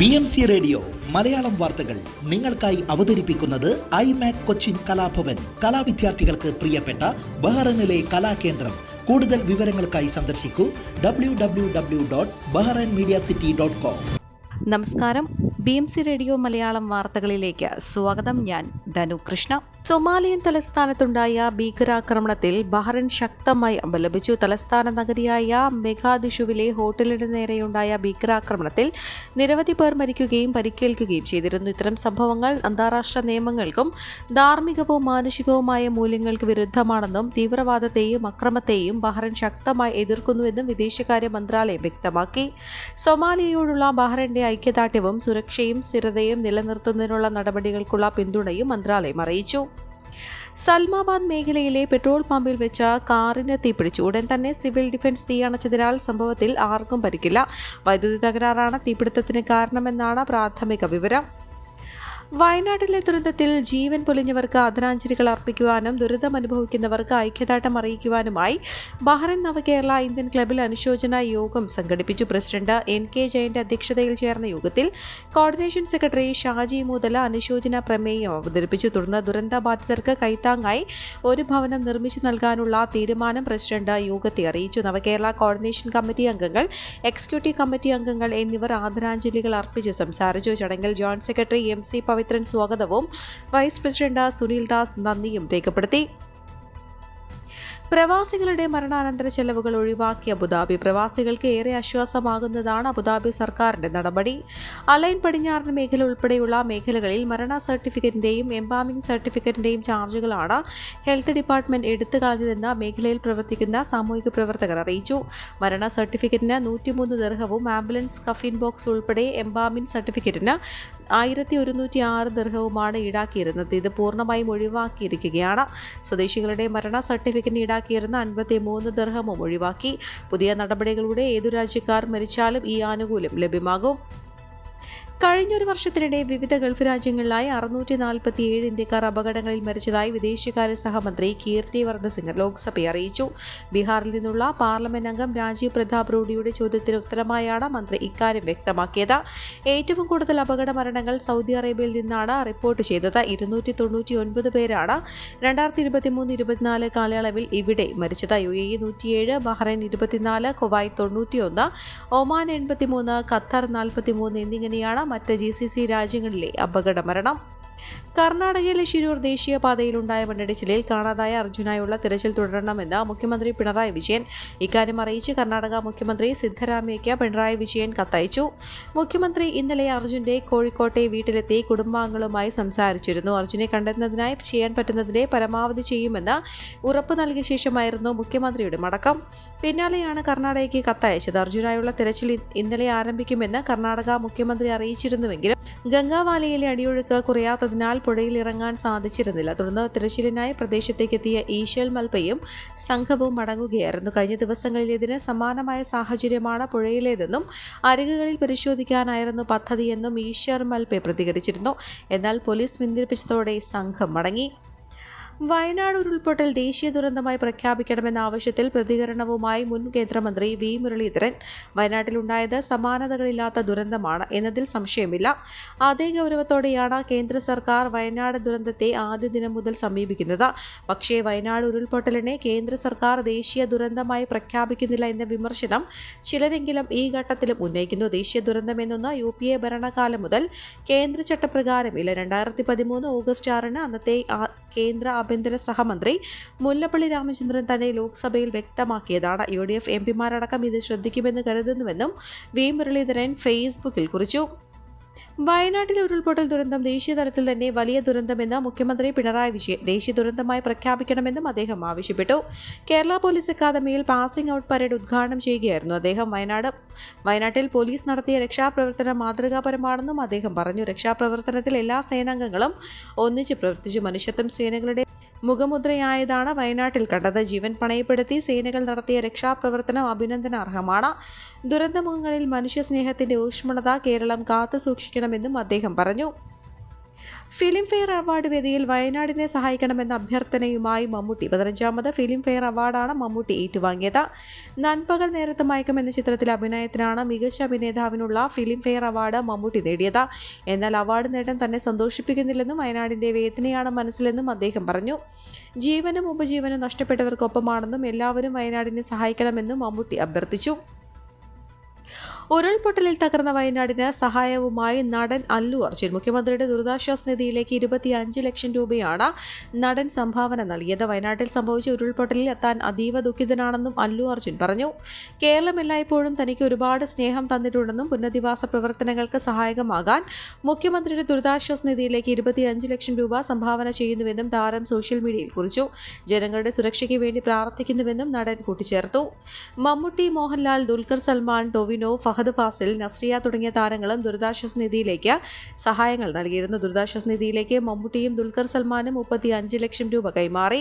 BMC radio Malayalam വാർത്തകൾ നിങ്ങൾക്കായി അവതരിപ്പിക്കുന്നത് ഐമാക് കൊച്ചിൻ കലാഭവൻ. കലാവിദ്യാർത്ഥികൾക്ക് പ്രിയപ്പെട്ട ബഹ്റൈനിലെ കലാകേന്ദ്രം. കൂടുതൽ വിവരങ്ങൾക്കായി സന്ദർശിക്കൂ www.bahrainmediacity.com. നമസ്കാരം. BMC റേഡിയോ മലയാളം വാർത്തകളിലേക്ക് സ്വാഗതം. ഞാൻ ധനു കൃഷ്ണ. സൊമാലിയൻ തലസ്ഥാനത്തുണ്ടായ ഭീകരാക്രമണത്തിൽ ബഹ്റൈൻ ശക്തമായി അപലപിച്ചു. തലസ്ഥാന നഗരിയായ മെഗാദിഷുവിലെ ഹോട്ടലിന് നേരെയുണ്ടായ ഭീകരാക്രമണത്തിൽ നിരവധി പേർ മരിക്കുകയും പരിക്കേൽക്കുകയും ചെയ്തിരുന്നു. ഇത്തരം സംഭവങ്ങൾ അന്താരാഷ്ട്ര നിയമങ്ങൾക്കും ധാർമ്മികവും മാനുഷികവുമായ മൂല്യങ്ങൾക്ക് വിരുദ്ധമാണെന്നും തീവ്രവാദത്തെയും അക്രമത്തെയും ബഹ്റൈൻ ശക്തമായി എതിർക്കുന്നുവെന്നും വിദേശകാര്യ മന്ത്രാലയം വ്യക്തമാക്കി. സൊമാലിയയോടുള്ള ബഹ്റൈന്റെ ഐക്യദാർഢ്യവും സുരക്ഷയും സ്ഥിരതയും നിലനിർത്തുന്നതിനുള്ള നടപടികൾക്കുള്ള പിന്തുണയും മന്ത്രാലയം അറിയിച്ചു. സൽമാബാദ് മേഖലയിലെ പെട്രോൾ പമ്പിൽ വെച്ച കാറിന് തീപിടിച്ചു. ഉടൻ തന്നെ സിവിൽ ഡിഫൻസ് തീയണച്ചതിനാൽ സംഭവത്തിൽ ആർക്കും പരിക്കില്ല. വൈദ്യുതി തകരാറാണ് തീപിടുത്തത്തിന് കാരണമെന്നാണ് പ്രാഥമിക വിവരം. വയനാട്ടിലെ ദുരന്തത്തിൽ ജീവൻ പൊലിഞ്ഞവർക്ക് ആദരാഞ്ജലികൾ അർപ്പിക്കുവാനും ദുരിതമനുഭവിക്കുന്നവർക്ക് ഐക്യദാർഢ്യം അറിയിക്കുവാനുമായി ബഹ്റൈൻ നവകേരള ഇന്ത്യൻ ക്ലബിൽ അനുശോചന യോഗം സംഘടിപ്പിച്ചു. പ്രസിഡന്റ് NK ജയന്റെ അധ്യക്ഷതയിൽ ചേർന്ന യോഗത്തിൽ കോർഡിനേഷൻ സെക്രട്ടറി ഷാജി മൂതല അനുശോചന പ്രമേയം അവതരിപ്പിച്ചു. തുടർന്ന് ദുരന്ത ബാധിതർക്ക് കൈത്താങ്ങായി ഒരു ഭവനം നിർമ്മിച്ചു നൽകാനുള്ള തീരുമാനം പ്രസിഡന്റ് യോഗത്തെ അറിയിച്ചു. നവകേരള കോർഡിനേഷൻ കമ്മിറ്റി അംഗങ്ങൾ, എക്സിക്യൂട്ടീവ് കമ്മിറ്റി അംഗങ്ങൾ എന്നിവർ ആദരാഞ്ജലികൾ അർപ്പിച്ച് സംസാരിച്ചു. ചടങ്ങിൽ ജോയിന്റ് സെക്രട്ടറി MC പവിത്രൻ സ്വാഗതവും വൈസ് പ്രസിഡന്റ് സുനിൽ ദാസ് നന്ദിയും രേഖപ്പെടുത്തി. പ്രവാസികളുടെ മരണാനന്തര ചെലവുകൾ ഒഴിവാക്കി അബുദാബി. പ്രവാസികൾക്ക് ഏറെ ആശ്വാസമാകുന്നതാണ് അബുദാബി സർക്കാരിന്റെ നടപടി. അലൈൻ പടിഞ്ഞാറൻ മേഖല ഉൾപ്പെടെയുള്ള മേഖലകളിൽ മരണ സർട്ടിഫിക്കറ്റിന്റെയും എംബാമിംഗ് സർട്ടിഫിക്കറ്റിന്റെയും ചാർജുകളാണ് ഹെൽത്ത് ഡിപ്പാർട്ട്മെന്റ് എടുത്തു കളഞ്ഞതെന്ന് മേഖലയിൽ പ്രവർത്തിക്കുന്ന സാമൂഹിക പ്രവർത്തകർ അറിയിച്ചു. മരണ സർട്ടിഫിക്കറ്റിന് 103 ദിർഹവും ആംബുലൻസ് കഫിൻ ബോക്സ് ഉൾപ്പെടെ എംബാമിംഗ് സർട്ടിഫിക്കറ്റിന് 1106 ദിർഹവുമാണ് ഈടാക്കിയിരുന്നത്. ഇത് പൂർണ്ണമായും ഒഴിവാക്കിയിരിക്കുകയാണ്. സ്വദേശികളുടെ മരണ സർട്ടിഫിക്കറ്റിന് ഈടാക്കിയിരുന്ന 53 ദിർഹമും ഒഴിവാക്കി. പുതിയ നടപടികളുടെ ഏതു രാജ്യക്കാർ മരിച്ചാലും ഈ ആനുകൂല്യം ലഭ്യമാകും. കഴിഞ്ഞൊരു വർഷത്തിനിടെ വിവിധ ഗൾഫ് രാജ്യങ്ങളിലായി 647 ഇന്ത്യക്കാർ അപകടങ്ങളിൽ മരിച്ചതായി വിദേശകാര്യ സഹമന്ത്രി കീർത്തി വർദ്ധ സിംഗ് ലോക്സഭയെ അറിയിച്ചു. ബീഹാറിൽ നിന്നുള്ള പാർലമെന്റ് അംഗം രാജീവ് പ്രതാപ് റൂഡിയുടെ ചോദ്യത്തിന് ഉത്തരമായാണ് മന്ത്രി ഇക്കാര്യം വ്യക്തമാക്കിയത്. ഏറ്റവും കൂടുതൽ അപകട മരണങ്ങൾ സൗദി അറേബ്യയിൽ നിന്നാണ് റിപ്പോർട്ട് ചെയ്തത്. 299 പേരാണ് 2023-24 കാലയളവിൽ ഇവിടെ മരിച്ചത്. UAE 107, Bahrain 24, Kuwait 91, Oman 83, Qatar 43 എന്നിങ്ങനെയാണ് മറ്റ് GCC രാജ്യങ്ങളിലെ അപകട മരണം. കർണാടകയിലെ ഷിരൂർ ദേശീയപാതയിലുണ്ടായ മണ്ണിടിച്ചിലിൽ കാണാതായ അർജുനായുള്ള തിരച്ചിൽ തുടരണമെന്ന് മുഖ്യമന്ത്രി പിണറായി വിജയൻ. ഇക്കാര്യം അറിയിച്ച് കർണാടക മുഖ്യമന്ത്രി സിദ്ധരാമയ്യയ്ക്ക് പിണറായി വിജയൻ കത്തയച്ചു. മുഖ്യമന്ത്രി ഇന്നലെ അർജുന്റെ കോഴിക്കോട്ടെ വീട്ടിലെത്തി കുടുംബാംഗങ്ങളുമായി സംസാരിച്ചിരുന്നു. അർജുനെ കണ്ടെത്തുന്നതിനായി ചെയ്യാൻ പറ്റുന്നതിന്റെ പരമാവധി ചെയ്യുമെന്ന് ഉറപ്പ് നൽകിയ ശേഷമായിരുന്നു മുഖ്യമന്ത്രിയുടെ മടക്കം. പിന്നാലെയാണ് കർണാടകയ്ക്ക് കത്തയച്ചത്. അർജുനായുള്ള തിരച്ചിൽ ഇന്നലെ ആരംഭിക്കുമെന്ന് കർണാടക മുഖ്യമന്ത്രി അറിയിച്ചിരുന്നുവെങ്കിലും ഗംഗാവാലിയിലെ അടിയൊഴുക്ക് കുറയാത്തതിനാൽ പുഴയിൽ ഇറങ്ങാൻ സാധിച്ചിരുന്നില്ല. തുടർന്ന് തിരച്ചിലിനായി പ്രദേശത്തേക്കെത്തിയ ഈശ്വൽ മൽപ്പയും സംഘവും മടങ്ങുകയായിരുന്നു. കഴിഞ്ഞ ദിവസങ്ങളിലേതിന് സമാനമായ സാഹചര്യമാണ് പുഴയിലേതെന്നും അരികുകളിൽ പരിശോധിക്കാനായിരുന്നു പദ്ധതിയെന്നും ഈശ്വർ മൽപ്പെ പ്രതികരിച്ചിരുന്നു. എന്നാൽ പോലീസ് പിന്തിരിപ്പിച്ചതോടെ സംഘം മടങ്ങി. വയനാട് ഉരുൾപൊട്ടൽ ദേശീയ ദുരന്തമായി പ്രഖ്യാപിക്കണമെന്ന ആവശ്യത്തിൽ പ്രതികരണവുമായി മുൻ കേന്ദ്രമന്ത്രി V മുരളീധരൻ. വയനാട്ടിലുണ്ടായത് സമാനതകളില്ലാത്ത ദുരന്തമാണ് എന്നതിൽ സംശയമില്ല. അതേ ഗൗരവത്തോടെയാണ് കേന്ദ്ര സർക്കാർ വയനാട് ദുരന്തത്തെ ആദ്യ ദിനം മുതൽ സമീപിക്കുന്നത്. പക്ഷേ വയനാട് ഉരുൾപൊട്ടലിനെ കേന്ദ്ര സർക്കാർ ദേശീയ ദുരന്തമായി പ്രഖ്യാപിക്കുന്നില്ല എന്ന വിമർശനം ചിലരെങ്കിലും ഈ ഘട്ടത്തിലും ഉന്നയിക്കുന്നു. ദേശീയ ദുരന്തമെന്നൊന്ന് UPA ഭരണകാലം മുതൽ കേന്ദ്ര ചട്ടപ്രകാരമില്ല. 2013 ഓഗസ്റ്റ് 6 അന്നത്തെ കേന്ദ്ര ആഭ്യന്തര സഹമന്ത്രി മുല്ലപ്പള്ളി രാമചന്ദ്രൻ തന്നെ ലോക്സഭയിൽ വ്യക്തമാക്കിയതാണ്. UDF MPമാരടക്കം ഇത് ശ്രദ്ധിക്കുമെന്ന് കരുതുന്നുവെന്നും V മുരളീധരൻ ഫേസ്ബുക്കിൽ കുറിച്ചു. വയനാട്ടിലെ ഉരുൾപൊട്ടൽ ദുരന്തം ദേശീയ തലത്തിൽ തന്നെ വലിയ ദുരന്തമെന്ന് മുഖ്യമന്ത്രി പിണറായി വിജയൻ ദേശീയ ദുരന്തമായി പ്രഖ്യാപിക്കണമെന്നും അദ്ദേഹം ആവശ്യപ്പെട്ടു. കേരള പോലീസ് അക്കാദമിയിൽ പാസിംഗ് ഔട്ട് പരേഡ് ഉദ്ഘാടനം ചെയ്യുകയായിരുന്നു അദ്ദേഹം. വയനാട്ടിൽ പോലീസ് നടത്തിയ രക്ഷാപ്രവർത്തനം മാതൃകാപരമാണെന്നും അദ്ദേഹം പറഞ്ഞു. രക്ഷാപ്രവർത്തനത്തിൽ എല്ലാ സേനാംഗങ്ങളും ഒന്നിച്ച് പ്രവർത്തിച്ചു. മനുഷ്യത്വം സേനകളുടെ മുഖമുദ്രയായതാണ് വയനാട്ടിൽ കണ്ടത്. ജീവൻ പണയപ്പെടുത്തി സേനകൾ നടത്തിയ രക്ഷാപ്രവർത്തനം അഭിനന്ദനാർഹമാണ്. ദുരന്തമുഖങ്ങളിൽ മനുഷ്യസ്നേഹത്തിന്റെ ഊഷ്മളത കേരളം കാത്തുസൂക്ഷിക്കണമെന്നും അദ്ദേഹം പറഞ്ഞു. ഫിലിം ഫെയർ അവാർഡ് വേദിയിൽ വയനാടിനെ സഹായിക്കണമെന്ന അഭ്യർത്ഥനയുമായി മമ്മൂട്ടി 15ാമത് ഫിലിം ഫെയർ അവാർഡാണ് മമ്മൂട്ടി ഏറ്റുവാങ്ങിയത്. നൻപകൽ നേരത്ത് മയക്കം എന്ന ചിത്രത്തിൽ അഭിനയത്തിനാണ് മികച്ച അഭിനേതാവിനുള്ള ഫിലിം ഫെയർ അവാർഡ് മമ്മൂട്ടി നേടിയത്. എന്നാൽ അവാർഡ് നേട്ടം തന്നെ സന്തോഷിപ്പിക്കുന്നില്ലെന്നും വയനാടിന്റെ വേദനയാണ് മനസ്സിലെന്നും അദ്ദേഹം പറഞ്ഞു. ജീവനും ഉപജീവനും നഷ്ടപ്പെട്ടവർക്കൊപ്പമാണെന്നും എല്ലാവരും വയനാടിനെ സഹായിക്കണമെന്നും മമ്മൂട്ടി അഭ്യർത്ഥിച്ചു. ഉരുൾപൊട്ടലിൽ തകർന്ന വയനാടിന് സഹായവുമായി നടൻ അല്ലു അർജുൻ. മുഖ്യമന്ത്രിയുടെ ദുരിതാശ്വാസ നിധിയിലേക്ക് 25 ലക്ഷം രൂപയാണ് നടൻ സംഭാവന നൽകിയത്. വയനാട്ടിൽ സംഭവിച്ച ഉരുൾപൊട്ടലിൽ എത്താൻ അതീവ ദുഃഖിതനാണെന്നും അല്ലു അർജുൻ പറഞ്ഞു. കേരളം എല്ലായ്പ്പോഴും തനിക്ക് ഒരുപാട് സ്നേഹം തന്നിട്ടുണ്ടെന്നും പുനരധിവാസ പ്രവർത്തനങ്ങൾക്ക് സഹായകമാകാൻ മുഖ്യമന്ത്രിയുടെ ദുരിതാശ്വാസ നിധിയിലേക്ക് 25 ലക്ഷം രൂപ സംഭാവന ചെയ്യുന്നുവെന്നും താരം സോഷ്യൽ മീഡിയയിൽ കുറിച്ചു. ജനങ്ങളുടെ സുരക്ഷയ്ക്ക് വേണ്ടി പ്രാർത്ഥിക്കുന്നുവെന്നും നടൻ കൂട്ടിച്ചേർത്തു. മമ്മൂട്ടി, മോഹൻലാൽ, ദുൽഖർ സൽമാൻ, ടൊവിനോ, ഫഹദ് ഫാസിൽ, നസ്രിയ തുടങ്ങിയ താരങ്ങളും ദുരിതാശ്വാസ നിധിയിലേക്ക് സഹായങ്ങൾ നൽകിയിരുന്നു. ദുരിതാശ്വാസ നിധിയിലേക്ക് മമ്മൂട്ടിയും ദുൽഖർ സൽമാനും 35 ലക്ഷം രൂപ കൈമാറി.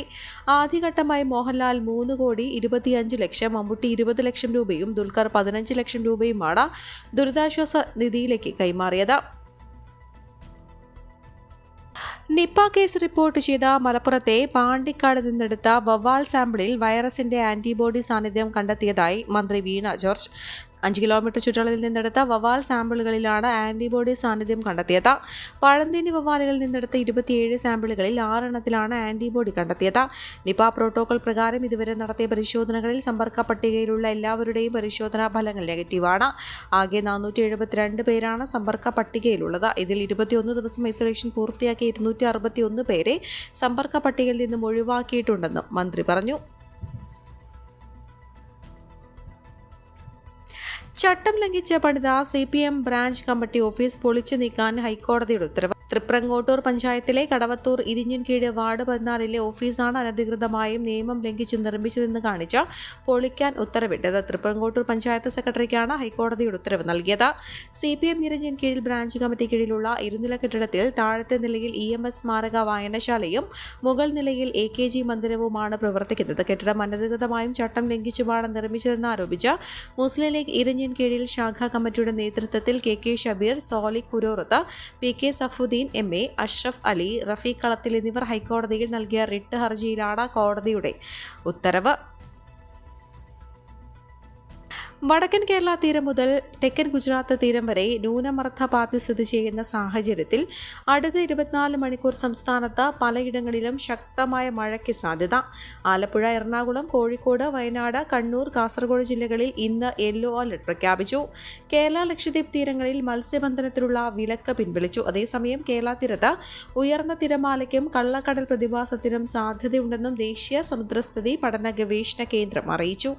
ആദ്യഘട്ടമായി മോഹൻലാൽ 3,25,00,000, മമ്മൂട്ടി 20 ലക്ഷം രൂപയും ദുൽഖർ 15 ലക്ഷം രൂപയുമാണ് ദുരിതാശ്വാസ നിധിയിലേക്ക് കൈമാറിയത്. നിപ്പ കേസ് റിപ്പോർട്ട് ചെയ്ത മലപ്പുറത്തെ പാണ്ടിക്കാട് നിന്നെടുത്ത വവ്വാൽ സാമ്പിളിൽ വൈറസിന്റെ ആന്റിബോഡി സാന്നിധ്യം കണ്ടെത്തിയതായി മന്ത്രി വീണ ജോർജ്. 5 കിലോമീറ്റർ ചുറ്റളവിൽ നിന്നെടുത്ത വവ്വാൽ സാമ്പിളുകളിലാണ് ആന്റിബോഡി സാന്നിധ്യം കണ്ടെത്തിയത്. പഴന്തേനി വവ്വാലുകളിൽ നിന്നെടുത്ത 27 സാമ്പിളുകളിൽ 6 എണ്ണത്തിലാണ് ആന്റിബോഡി കണ്ടെത്തിയത്. നിപ പ്രോട്ടോകോൾ പ്രകാരം ഇതുവരെ നടത്തിയ പരിശോധനകളിൽ സമ്പർക്ക പട്ടികയിലുള്ള എല്ലാവരുടെയും പരിശോധനാ ഫലങ്ങൾ നെഗറ്റീവാണ്. ആകെ 472 പേരാണ് സമ്പർക്ക പട്ടികയിലുള്ളത്. ഇതിൽ 21 ദിവസം ഐസൊലേഷൻ പൂർത്തിയാക്കിയ 261 പേരെ സമ്പർക്ക പട്ടികയിൽ നിന്നും ഒഴിവാക്കിയിട്ടുണ്ടെന്നും മന്ത്രി പറഞ്ഞു. ചട്ടം ലംഘിച്ച് പണിത CPM ബ്രാഞ്ച് കമ്മിറ്റി ഓഫീസ് പൊളിച്ചു നീക്കാൻ ഹൈക്കോടതിയുടെ ഉത്തരവ്. തൃപ്രങ്ങോട്ടൂർ പഞ്ചായത്തിലെ കടവത്തൂർ ഇരിഞ്ഞൻകീഴ് വാർഡ് 14 ഓഫീസാണ് അനധികൃതമായും നിയമം ലംഘിച്ച് നിർമ്മിച്ചതെന്ന് കാണിച്ച് പൊളിക്കാൻ ഉത്തരവിട്ടത്. തൃപ്രങ്ങോട്ടൂർ പഞ്ചായത്ത് സെക്രട്ടറിക്കാണ് ഹൈക്കോടതിയുടെ ഉത്തരവ് നൽകിയത്. CPM ഇരിഞ്ഞൻകീഴിൽ ബ്രാഞ്ച് കമ്മിറ്റി കീഴിലുള്ള ഇരുനില കെട്ടിടത്തിൽ താഴത്തെ നിലയിൽ EMS സ്മാരക വായനശാലയും മുകൾ നിലയിൽ AKG മന്ദിരവുമാണ് പ്രവർത്തിക്കുന്നത്. കെട്ടിടം അനധികൃതമായും ചട്ടം ലംഘിച്ചുമാണ് നിർമ്മിച്ചതെന്ന് ആരോപിച്ച് മുസ്ലിം ലീഗ് ഇരിഞ്ഞൻകീഴിൽ ശാഖാ കമ്മിറ്റിയുടെ നേതൃത്വത്തിൽ KK Shabeer, Solih കുരോറത്ത്, PK സഫുദ്ദീൻ MA, Ashraf Ali, Rafeeq കളത്തിൽ എന്നിവർ ഹൈക്കോടതിയിൽ നൽകിയ റിട്ട് ഹർജിയിലാണ് കോടതിയുടെ ഉത്തരവ്. വടക്കൻ കേരള തീരം മുതൽ തെക്കൻ ഗുജറാത്ത് തീരം വരെ ന്യൂനമർദ്ദപാത്തി സ്ഥിതി ചെയ്യുന്ന സാഹചര്യത്തിൽ അടുത്ത 24 മണിക്കൂർ സംസ്ഥാനത്ത് പലയിടങ്ങളിലും ശക്തമായ മഴയ്ക്ക് സാധ്യത. ആലപ്പുഴ, എറണാകുളം, കോഴിക്കോട്, വയനാട്, കണ്ണൂർ, കാസർഗോഡ് ജില്ലകളിൽ ഇന്ന് യെല്ലോ അലർട്ട് പ്രഖ്യാപിച്ചു. കേരള ലക്ഷദ്വീപ് തീരങ്ങളിൽ മത്സ്യബന്ധനത്തിനുള്ള വിലക്ക് പിൻവലിച്ചു. അതേസമയം കേരള തീരത്ത് ഉയർന്ന തിരമാലയ്ക്കും കള്ളക്കടൽ പ്രതിഭാസത്തിനും സാധ്യതയുണ്ടെന്നും ദേശീയ സമുദ്രസ്ഥിതി പഠന ഗവേഷണ കേന്ദ്രം അറിയിച്ചു.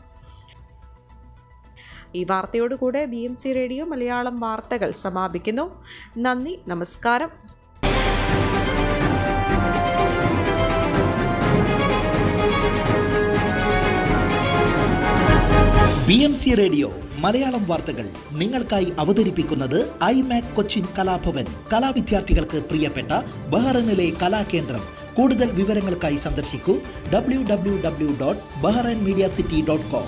ഈ വാർത്തയോടുകൂടെ BMC റേഡിയോ മലയാളം വാർത്തകൾ സമാപിക്കുന്നു. നന്ദി, നമസ്കാരം. BMC റേഡിയോ മലയാളം വാർത്തകൾ നിങ്ങൾക്കായി അവതരിപ്പിക്കുന്നത് iMac കൊച്ചിൻ കലാഭവൻ. കലാവിദ്യാർത്ഥികൾക്ക് പ്രിയപ്പെട്ട ബഹ്റൈനിലെ കലാകേന്ദ്രം. കൂടുതൽ വിവരങ്ങൾക്കായി സന്ദർശിക്കൂ www.bahrainmediacity.com.